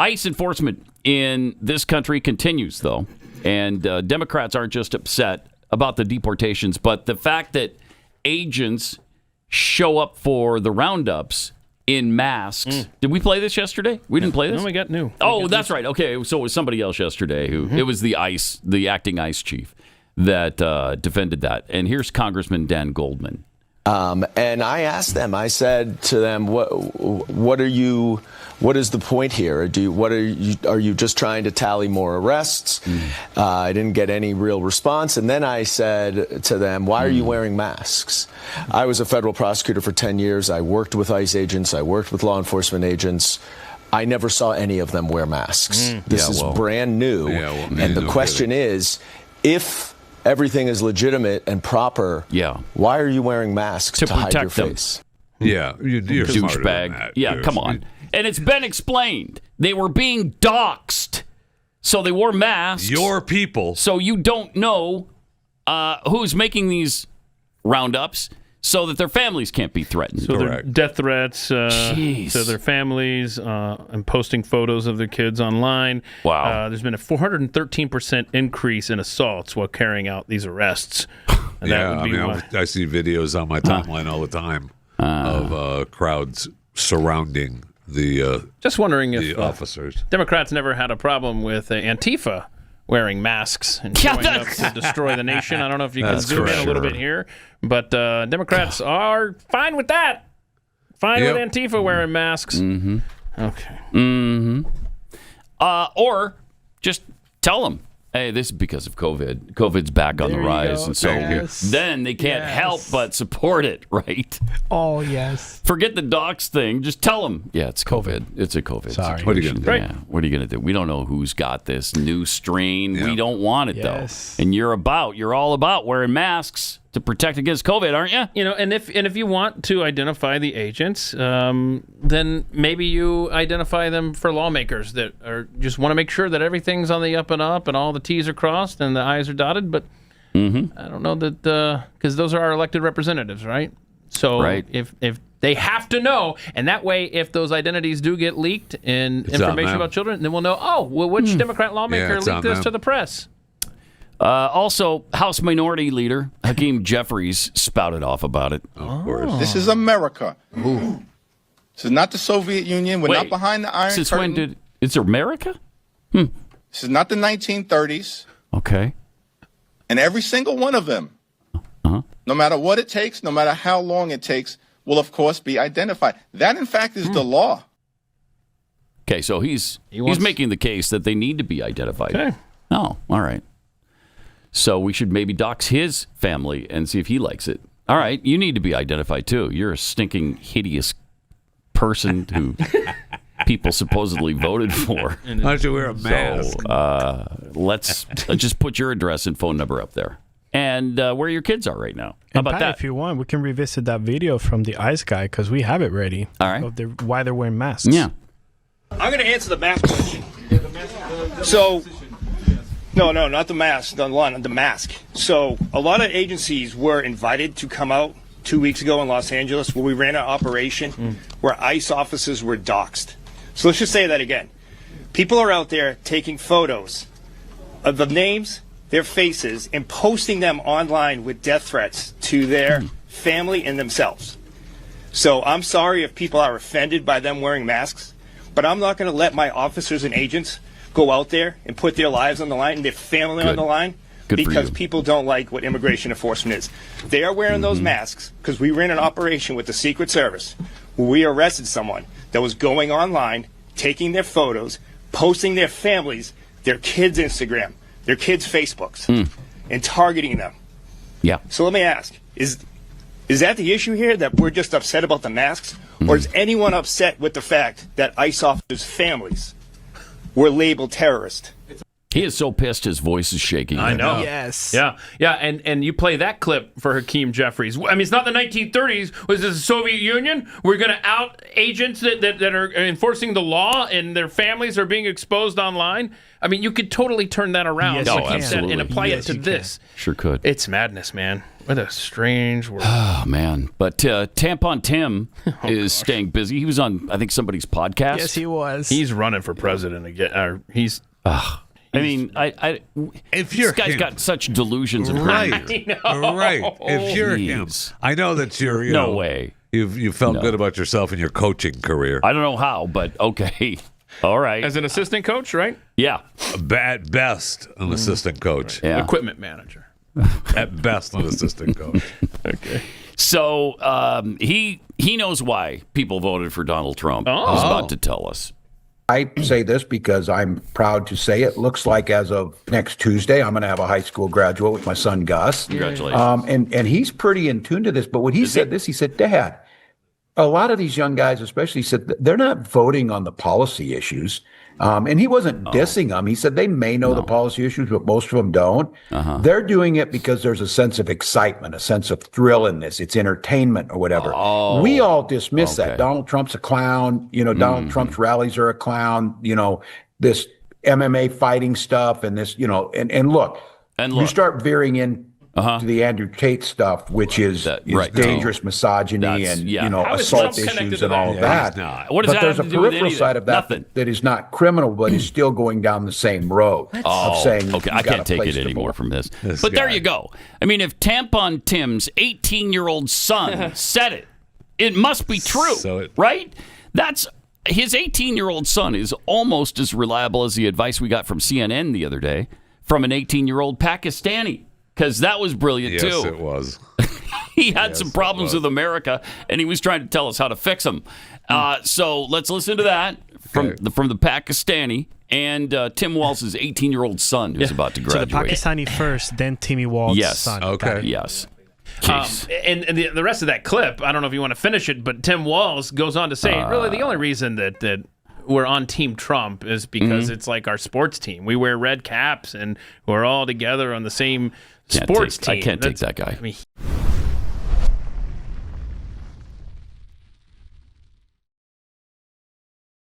ICE enforcement in this country continues, though, and Democrats aren't just upset about the deportations, but the fact that agents show up for the roundups in masks. Did we play this yesterday? We didn't play this? No, we got new. Oh, that's right. Okay, so it was somebody else yesterday who it was the acting ICE chief that defended that. And here's Congressman Dan Goldman. And I asked them, I said to them, what is the point here? Are you just trying to tally more arrests? I didn't get any real response. And then I said to them, why are you wearing masks? I was a federal prosecutor for 10 years. I worked with ICE agents. I worked with law enforcement agents. I never saw any of them wear masks. This is brand new. And the question is, if everything is legitimate and proper, why are you wearing masks to hide your face? Yeah, you're smarter than that. Yeah, come on. And it's been explained. They were being doxed, so they wore masks. Your people. So you don't know who's making these roundups, so that their families can't be threatened. So they're death threats to their families and posting photos of their kids online. Wow. There's been a 413% increase in assaults while carrying out these arrests. And that would be I see videos on my timeline all the time of crowds surrounding the just wondering if officers. Democrats never had a problem with Antifa wearing masks and showing up to destroy the nation. I don't know if you can zoom in a little bit here, but Democrats are fine with that. Fine with Antifa wearing masks. Okay. Or just tell them, hey, this is because of COVID. COVID's back on the rise, and so then they can't help but support it, right? Oh, yes. Forget the docs thing. Just tell them, it's COVID. It's a COVID situation. What are you going to do? Yeah. What are you going to do? We don't know who's got this new strain. We don't want it, though. And you're all about wearing masks to protect against COVID, aren't you? You know, and if you want to identify the agents, then maybe you identify them for lawmakers that are just want to make sure that everything's on the up and up and all the T's are crossed and the I's are dotted. But I don't know that because those are our elected representatives, right? So if they have to know, and that way, if those identities do get leaked and information about children, then we'll know. Which Democrat lawmaker leaked this to the press? Also, House Minority Leader Hakeem Jeffries spouted off about it. Of course. This is America. This is not the Soviet Union. We're not behind the Iron Since Curtain. when it's America? This is not the 1930s. Okay. And every single one of them, no matter what it takes, no matter how long it takes, will, of course, be identified. That, in fact, is the law. Okay, so he's making the case that they need to be identified. Okay. Oh, all right. So we should maybe dox his family and see if he likes it. All right, you need to be identified too. You're a stinking, hideous person who people supposedly voted for. Why don't you wear a mask? So let's just put your address and phone number up there. And where your kids are right now. How about Pat, that? if you want, we can revisit that video from the ICE guy because we have it ready. All right. Of why they're wearing masks. Yeah. I'm going to answer the mask question. So, no, not the mask, the mask. So, a lot of agencies were invited to come out 2 weeks ago in Los Angeles where we ran an operation where ICE officers were doxxed. So let's just say that again. People are out there taking photos of the names, their faces, and posting them online with death threats to their family and themselves. So I'm sorry if people are offended by them wearing masks, but I'm not going to let my officers and agents go out there and put their lives on the line and their family on the line because people don't like what immigration enforcement is. They are wearing those masks because we ran an operation with the Secret Service where we arrested someone that was going online, taking their photos, posting their families, their kids' Instagram, their kids' Facebooks, and targeting them. Yeah. So let me ask, is that the issue here, that we're just upset about the masks? Or is anyone upset with the fact that ICE officers' families were labeled terrorist? He is so pissed his voice is shaking. I know. Yes. Yeah, and you play that clip for Hakeem Jeffries. I mean, it's not the 1930s. Was this the Soviet Union? We're going to out agents that are enforcing the law and their families are being exposed online. I mean, you could totally turn that around Yes, like you he can. said, and apply Yes, it to you this. Sure could. It's madness, man. What a strange world. Oh, man. But Tampon Tim is staying busy. He was on, I think, somebody's podcast. Yes, he was. He's running for president again. I mean, If you're this guy's him, got such delusions of right, grandeur. right. If you're him, Jeez. I know that you're. You No know, way. You felt good about yourself in your coaching career. I don't know how, but okay. All right. As an assistant coach, right? Yeah. At best, an assistant coach. Yeah. Equipment manager. At best, an assistant coach. Okay. So he knows why people voted for Donald Trump. Oh. He's about to tell us. I say this because I'm proud to say it. Looks like as of next Tuesday, I'm going to have a high school graduate with my son, Gus. Congratulations. And he's pretty in tune to this. But when he said this, he said, Dad, a lot of these young guys, especially, said they're not voting on the policy issues. And he wasn't dissing them. He said they may know the policy issues, but most of them don't. They're doing it because there's a sense of excitement, a sense of thrill in this. It's entertainment or whatever. We all dismiss that. Donald Trump's a clown. You know, Donald Trump's rallies are a clown. You know, this MMA fighting stuff and this, you know, and look, you start veering in to the Andrew Tate stuff, which is dangerous misogyny and you know assault issues and all of that. What does but that there's have a to do with peripheral side of that Nothing. that is not criminal, but is still going down the same road of saying, okay, you I got can't a take place it to anymore vote. from this. But there you go. I mean, if Tampon Tim's 18-year-old son said it, it must be true, right? That's his 18-year-old son is almost as reliable as the advice we got from CNN the other day from an 18-year-old Pakistani. Because that was brilliant, too. Yes, it was. He had some problems with America, and he was trying to tell us how to fix them. So let's listen to that from the Pakistani and Tim Walz's 18-year-old son who's about to So the graduate. Pakistani first, then Timmy Walz's son. Okay. Yes. And the rest of that clip, I don't know if you want to finish it, but Tim Walz goes on to say, really, the only reason that we're on Team Trump is because it's like our sports team. We wear red caps, and we're all together on the same sports team. I can't take that guy. I mean,